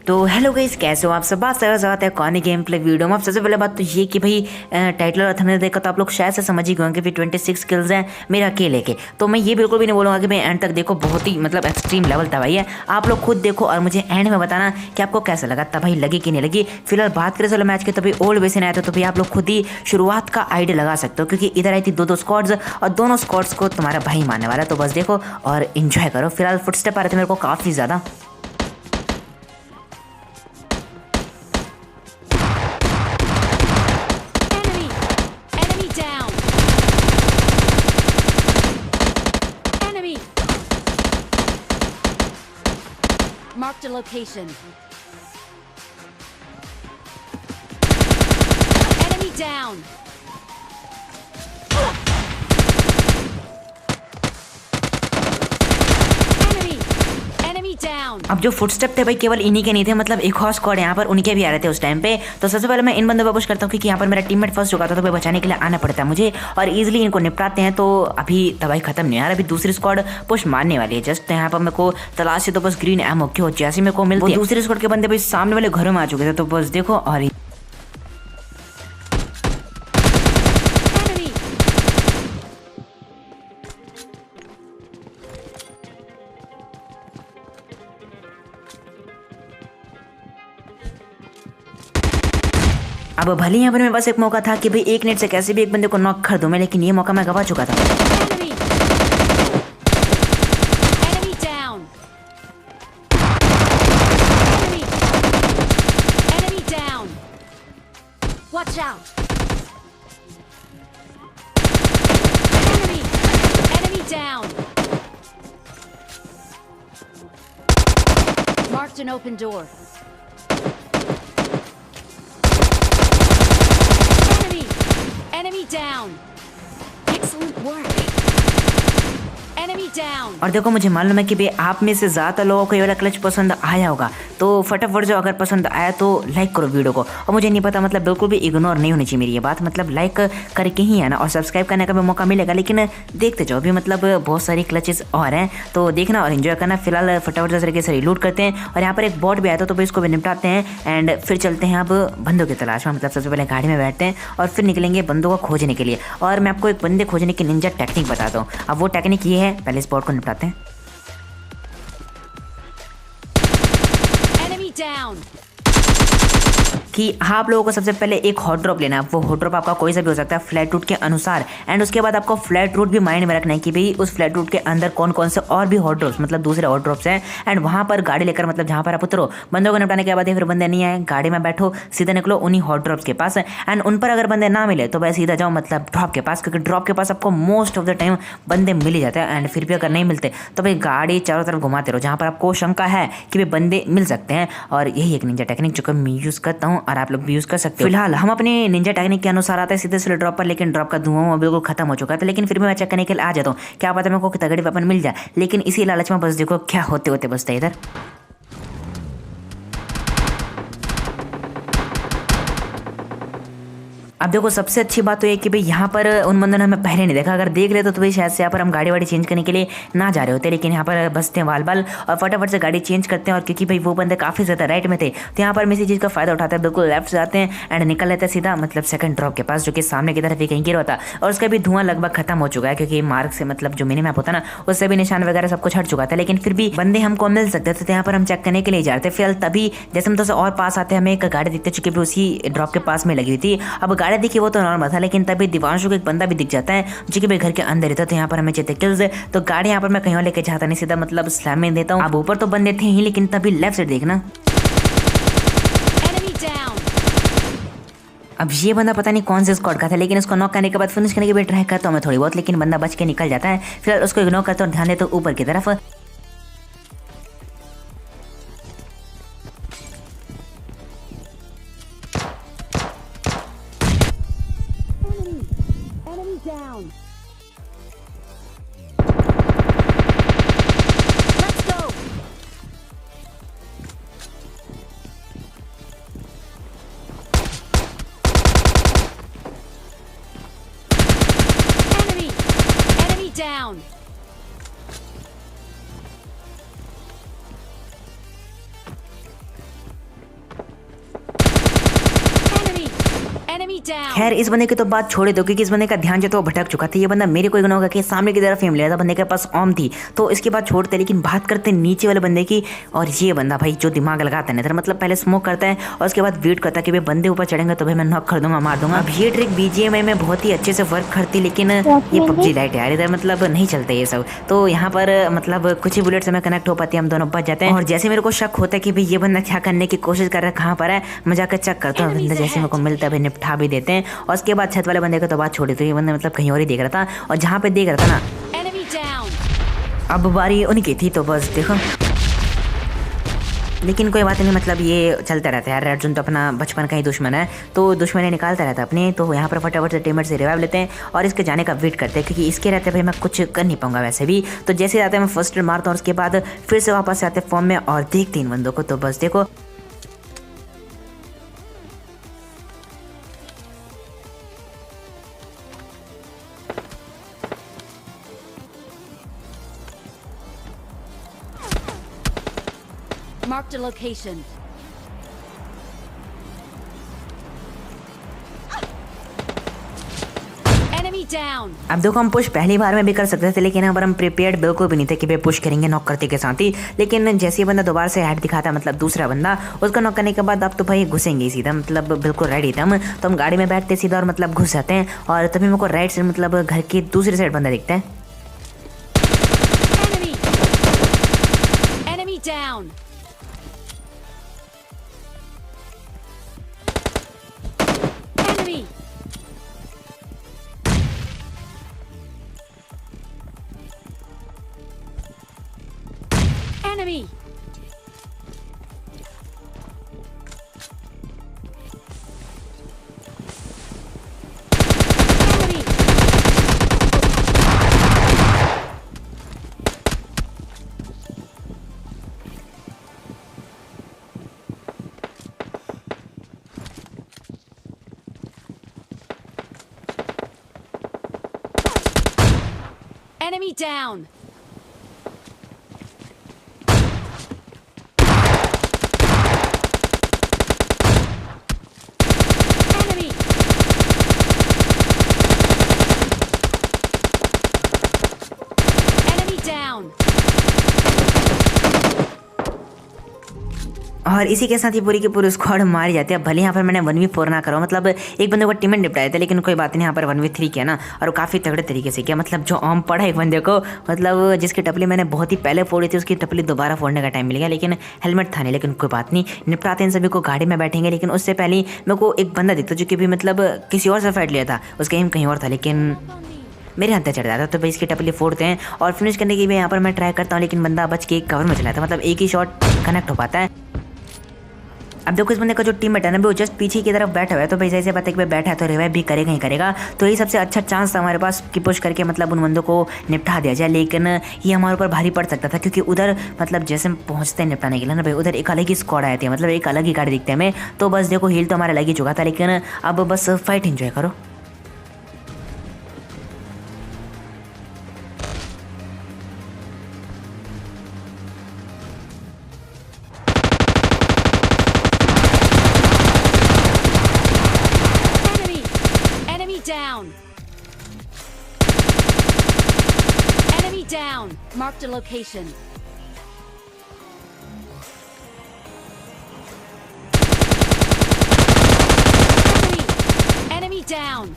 तो hello guys, कैसे हो आप सब। बात है कौन गेम प्ले वीडियो में। आप सबसे पहले बात तो ये कि भाई टाइटल और थंबनेल देखा तो आप लोग शायद से समझ ही गए होंगे कि 26 स्किल्स हैं मेरा अकेले के। तो मैं ये बिल्कुल भी नहीं बोलूँगा कि भाई एंड तक देखो, बहुत ही मतलब एक्सट्रीम लेवल था भाई है। आप लोग खुद देखो और मुझे एंड में बताना कि आपको कैसा लगा, तब भाई लगी कि नहीं लगी। फिलहाल बात करें चलो मैच के, तभी ओल्ड वे से आया था तो भाई आप लोग खुद ही शुरुआत का आइडिया लगा सकते हो, क्योंकि इधर आई थी दो स्क्वाड्स और दोनों स्क्वाड्स को तुम्हारा भाई मारने वाला है। तो बस देखो और इन्जॉय करो। फिलहाल फुटस्टेप आ रहे थे मेरे को काफ़ी ज़्यादा। Marked a location. Enemy down. Enemy down. अब जो फुटस्टेप थे भाई केवल इन्हीं के नहीं थे, मतलब एक और स्क्वाड यहाँ पर उनके भी आ रहे थे उस टाइम पे। तो सबसे पहले मैं इन बंदों पर पुश करता हूँ, क्योंकि यहाँ पर मेरा टीममेट फंस चुका था तो भाई बचाने के लिए आना पड़ता है मुझे और इजीली इनको निपटाते हैं। तो अभी तबाही खत्म नहीं यार, अभी दूसरी स्क्वाड पुश मारने वाली है। जस्ट यहाँ पर मेरे को तलाश से तो बस ग्रीन एमो क्यों जैसे मेरे को मिलती है। दूसरी स्क्वाड के बंदे भाई सामने वाले घरों में आ चुके थे। तो बस देखो और अब भले यहाँ पर मेरे पास एक मौका था कि भाई एक नेट से कैसे भी एक बंदे को नॉक कर दूं मैं, लेकिन ये मौका मैं गवा चुका था। Enemy down. Enemy down. Watch out. Enemy down. Marked an open door. Enemy down. Excellent work. Enemy down. और देखो मुझे मालूम है कि भाई आप में से ज़्यादा लोगों को ये वाला क्लच पसंद आया होगा, तो फटाफट जो अगर पसंद आया तो लाइक करो वीडियो को। और मुझे नहीं पता मतलब बिल्कुल भी इग्नोर नहीं होनी चाहिए मेरी ये बात, मतलब लाइक करके ही आना और सब्सक्राइब करने का भी मौका मिलेगा। लेकिन देखते जाओ, अभी मतलब बहुत सारी क्लचेस और हैं तो देखना और इन्जॉय करना। फिलहाल फटाफट से तरीके से रिलूट करते हैं और यहाँ पर एक बॉट भी आया था तो भाई इसको भी निपटाते हैं एंड फिर चलते हैं अब बंदों की तलाश में। मतलब सबसे पहले गाड़ी में बैठते हैं और फिर निकलेंगे बंदों को खोजने के लिए। और मैं आपको एक बंदे खोजने की निंजा टेक्निक बताता हूँ। अब वो टेक्निक ये है, पहले इस बॉट को निपटाते हैं। Enemy down. कि आप लोगों को सबसे पहले एक हॉट ड्रॉप लेना है। वो हॉट ड्रॉप आपका कोई सा भी हो सकता है फ्लैट रूट के अनुसार। एंड उसके बाद आपको फ्लैट रूट भी माइंड में रखना है कि भाई उस फ्लैट रूट के अंदर कौन कौन से और भी हॉट ड्रॉप्स मतलब दूसरे हॉट ड्रॉप्स हैं। एंड वहाँ पर गाड़ी लेकर मतलब जहाँ पर आप उतरो, बंदों को निपटाने के बाद फिर बंदे नहीं आए, गाड़ी में बैठो, सीधे निकलो उन्हीं हॉट ड्रॉप्स के पास। एंड उन पर अगर बंदे ना मिले तो भाई सीधा जाओ मतलब ड्रॉप के पास, क्योंकि ड्रॉप के पास आपको मोस्ट ऑफ द टाइम बंदे मिल ही जाते हैं। एंड फिर भी अगर नहीं मिलते तो भाई गाड़ी चारों तरफ घुमाते रहो जहाँ पर आपको शंका है कि भाई बंदे मिल सकते हैं। और यही एक निंजा टेक्निक जो मैं यूज़ करता हूँ और आप लोग भी यूज़ कर सकते हो। फिलहाल हम अपने निंजा टेक्निक के अनुसार आते हैं सीधे से ड्रॉप पर, लेकिन ड्रॉप का धुआं बिल्कुल खत्म हो चुका था। लेकिन फिर भी मैं चेक करने के लिए आ जाता हूँ, क्या पता मेरे को तगड़ी वेपन मिल जाए। लेकिन इसी लालच में बस देखो क्या होते होते बसता है इधर। अब देखो सबसे अच्छी बात तो ये कि भाई यहाँ पर उन बंदों ने हमें पहले नहीं देखा। अगर देख रहे तो भाई शायद से यहाँ पर हम गाड़ी वाड़ी चेंज करने के लिए ना जा रहे होते, लेकिन यहाँ पर बसते हैं वाल बाल और फटाफट से गाड़ी चेंज करते हैं। और क्योंकि भाई वो बंदे काफ़ी ज़्यादा राइट में थे तो यहाँ पर हम इसी चीज़ का फायदा उठाते हैं, बिल्कुल लेफ्ट से आते हैं एंड निकल लेते हैं सीधा मतलब सेकंड ड्रॉप के पास, जो कि सामने की तरफ ही कहीं गिरा होता। और उसका भी धुआं लगभग खत्म हो चुका है, क्योंकि मार्ग से मतलब जो मिनी मैप होता ना उससे भी निशान वगैरह सब कुछ हट चुका था। लेकिन फिर भी बंदे हमको मिल सकते थे तो यहाँ पर हम चेक करने के लिए जा रहे थे। फिलहाल तभी जैसे हम तो और पास आते हमें एक गाड़ी दिखते, चुकी भी उसी ड्रॉप के पास में लगी हुई थी। अब गाड़ी दिखी वो तो नॉर्मल था, लेकिन तभी दिवांशु को एक बंदा भी दिख जाता है जो कि भाई घर के अंदर ही था। तो यहाँ पर हमें चलते किल्स। तो गाड़ी यहाँ पर मैं कहीं और लेके जाता नहीं, सीधा मतलब स्लैम में देता हूँ। अब ऊपर तो बंदे थे ही, लेकिन तभी लेफ्ट साइड देखना, अब ये बंदा पता नहीं कौन से स्क्वाड का था, लेकिन उसको नॉक करने के बाद फिनिश करने की भी ट्राई करता हूँ मैं थोड़ी बहुत, लेकिन बंदा बच के निकल जाता है। फिर उसको इग्नोर करता हूँ, ध्यान देता हूँ ऊपर की तरफ। Down. Let's go. Enemy down. Enemy down. खैर इस बंदे की तो बात छोड़ दो क्योंकि इस बंदे का ध्यान जो था वो भटक चुका था। ये बंदा मेरे को इग्नोर करके सामने की तरफ एम लिया था, बंदे के पास ऑम थी तो इसके बाद छोड़ते। लेकिन बात करते नीचे वाले बंदे की, और ये बंदा भाई जो दिमाग लगाता है ना, मतलब पहले स्मोक करता है और उसके बाद वेट करता है कि भाई बंदे ऊपर चढ़ेंगे तो भाई मैं नॉक कर दूंगा, मार दूंगा। अब ये ट्रिक बीजीएमआई में बहुत ही अच्छे से वर्क करती, लेकिन ये पबजी लाइट यार इधर मतलब नहीं चलते ये सब। तो यहाँ पर मतलब कुछ ही बुलेट से मैं कनेक्ट हो पाती है, हम दोनों बच जाते हैं। और जैसे मेरे को शक होता है कि भाई ये बंदा क्या करने की कोशिश कर रहा है, कहाँ पर है, मैं जाकर चेक करता हूँ। बंदा जैसे मेरे को मिलता है भाई निपटा भी देते हैं। और उसके बाद छत वाले बंदे को तो बात छोड़ी, तो ये बंदा मतलब कहीं और ही देख रहा था, और जहाँ पे देख रहा था ना Enemy down. अब बारी उनकी थी। तो बस देखो, लेकिन कोई बात नहीं, मतलब ये चलता रहता है यार। रेड जोन तो अपना बचपन का ही दुश्मन है, तो दुश्मनी निकालता रहता है अपने। तो यहाँ पर फटाफट से टीममेट से रिवाइव लेते हैं और इसके जाने का वेट करते हैं, क्योंकि इसके रहते भाई मैं कुछ कर नहीं पाऊंगा वैसे भी। तो जैसे जाते हैं मैं फर्स्ट मारता हूँ, उसके बाद फिर से वापस से आते फॉर्म में और देखते इन बंदों को। तो बस देखो, Marked a location. Enemy down. अब देखो हम पुश पहली बार में भी कर सकते थे, लेकिन यहाँ पर हम प्रिपेयर्ड बिल्कुल भी नहीं थे कि भाई पुश करेंगे नॉक करते के साथ ही। लेकिन जैसे ही बंदा दोबारा से हेड दिखाता, मतलब दूसरा बंदा, उसका नॉक करने के बाद अब तो भाई घुसेंगे सीधा, मतलब बिल्कुल रेडी थे हम। तो हम गाड़ी में बैठते सीधा और मतलब घुस जाते हैं। और तभी मेरे को राइट से मतलब घर की दूसरी साइड बंदा दिखता है। Enemy. Enemy down. Enemy. Enemy. Enemy. Enemy down. Enemy. Enemy down. और इसी के साथ ही पूरी की पूरी स्क्वाड मारी जाती है। भले यहाँ पर मैंने 1v4 ना करो, मतलब एक बंदे को टीम निपटाया था, लेकिन कोई बात नहीं, यहाँ पर 1v3 किया ना, और काफ़ी तगड़े तरीके से किया। मतलब जो ऑम पड़ा एक बंदे को, मतलब जिसकी टपली मैंने बहुत ही पहले फोड़ी थी, उसकी टपली दोबारा फोड़ने का टाइम मिल गया, लेकिन हेलमेट था नहीं। लेकिन कोई बात नहीं, निपटाते हैं सभी को, गाड़ी में बैठेंगे। लेकिन उससे पहले मेरे को एक बंदा दिखता जो कि भी मतलब किसी और से फाइट लिया था, उसका एम कहीं और था, लेकिन मेरे हाथ पे चढ़ जाता। तो भाई इसकी टपली फोड़ते हैं और फिनिश करने की भी यहाँ पर मैं ट्राई करता हूँ, लेकिन बंदा बच के कवर में चला था, मतलब एक ही शॉट कनेक्ट हो पाता है। अब देखो इस बंदे का जो टीममेट है ना, वो जस्ट पीछे की तरफ बैठा हुआ है। तो भाई जैसे पता है कि भाई बैठा है तो रिवाइव भी करेगा ही करेगा। तो यही सबसे अच्छा चांस था हमारे पास कि पुश करके मतलब उन बंदों को निपटा दिया जाए। लेकिन ये हमारे ऊपर भारी पड़ सकता था, क्योंकि उधर मतलब जैसे हम पहुंचते हैं निपटाने के लिए ना भाई, उधर एक अलग ही स्क्वाड आए थे, मतलब एक अलग ही गाड़ी दिखते हैं हमें। तो बस देखो हील तो हमारा लग ही चुका था, लेकिन अब बस फाइट एंजॉय करो। Enemy. Enemy down. Enemy down. Marked a location. Enemy. Enemy down.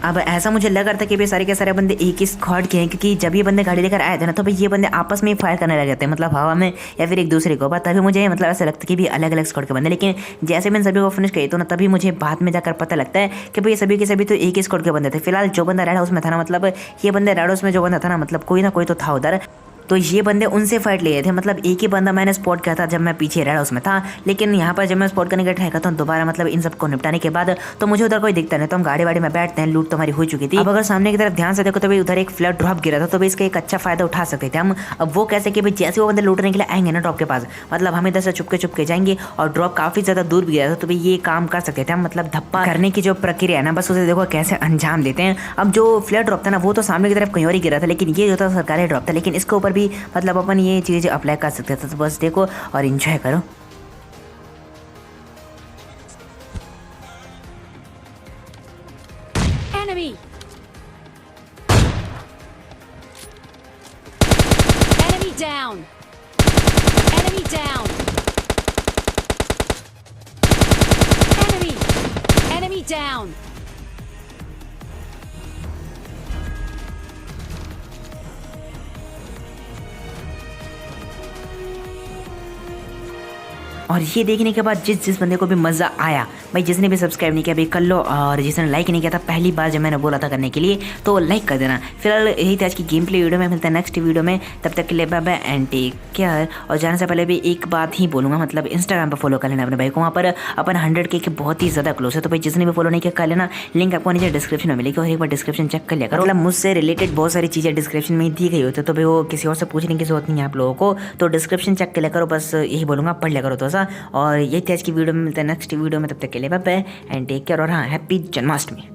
अब ऐसा मुझे लग रहा था कि भाई सारे के सारे बंदे एक ही स्क्वाड के हैं, क्योंकि जब ये बंदे गाड़ी लेकर आए थे ना, तो भाई ये बंदे आपस में ही फायर करने लग जाते हैं, मतलब हवा में या फिर एक दूसरे को। तभी मुझे मतलब ऐसा लगता है कि भी अलग अलग स्क्वाड के बंदे। लेकिन जैसे मैंने सभी को फिनिश किया तो ना, तभी मुझे बाद में जाकर पता लगता है कि भाई सभी के सभी तो एक ही स्क्वाड के बंदे थे। फिलहाल जो बंदा रेड हाउस में था ना, मतलब ये बंदे रेड हाउस में जो बंदा था ना, मतलब कोई ना कोई तो था उधर। तो ये बंदे उनसे फाइट ले रहे थे, मतलब एक ही बंदा मैंने स्पॉट किया था जब मैं पीछे रेड हाउस में था। लेकिन यहाँ पर जब मैं स्पॉट करने का ट्राई करता हूँ दोबारा, मतलब इन सबको निपटाने के बाद, तो मुझे उधर कोई दिखता नहीं। तो हम गाड़ी वाड़ी में बैठते हैं, लूट तो हमारी हो चुकी थी। अब अगर सामने की तरफ ध्यान से देखो तो भाई उधर एक फ्लड ड्रॉप गिरा था, तो भाई इसका एक अच्छा फायदा उठा सकते थे हम। अब वो कैसे कि भाई जैसे वो बंदे लूटने के लिए आएंगे ना ड्रॉप के पास, मतलब हम इधर से चुपके जाएंगे और ड्रॉप काफी ज्यादा दूर भी गिरा था, तो भाई ये काम कर सकते थे हम। मतलब धप्पा करने की जो प्रक्रिया है ना, बस उसे देखो कैसे अंजाम देते हैं। अब जो फ्लड ड्रॉप था ना, वो तो सामने की तरफ कहीं और ही गिरा था, लेकिन ये जो था सरकारी ड्रॉप था। लेकिन इसके ऊपर भी मतलब अपन ये चीज़ अप्लाई कर सकते थे। तो बस देखो और एंजॉय करो। और ये देखने के बाद जिस बंदे को भी मज़ा आया भाई, जिसने भी सब्सक्राइब नहीं किया भाई कर लो, और जिसने लाइक नहीं किया था पहली बार जब मैंने बोला था करने के लिए तो लाइक कर देना। फिलहाल यही था आज की गेम प्ले वीडियो में, मिलता है नेक्स्ट वीडियो में, तब तक के लिए bye bye and take care. और जाने से पहले भी एक बात ही बोलूँगा, मतलब इंस्टाग्राम पर फॉलो कर लेना अपने भाई को, वहाँ पर अपन 100K के बहुत ही ज़्यादा क्लोज है, तो भाई जिसने भी फॉलो नहीं किया कर लेना, लिंक आपको नीचे डिस्क्रिप्शन में मिलेगी, और एक बार डिस्क्रिप्शन चेक कर लिया करो, मतलब मुझसे रिलेटेड बहुत सारी चीज़ें डिस्क्रिप्शन में दी गई होती है, तो भाई वो किसी और से पूछने की जरूरत नहीं है आप लोगों को, तो डिस्क्रिप्शन चेक कर लिया करो, बस यही बोलूँगा, पढ़ लिया करो तो सा। और यही थी आज की वीडियो में, मिलता है नेक्स्ट वीडियो में, तब तक के लिए bye bye and take care, और हाँ हैप्पी जन्माष्टमी।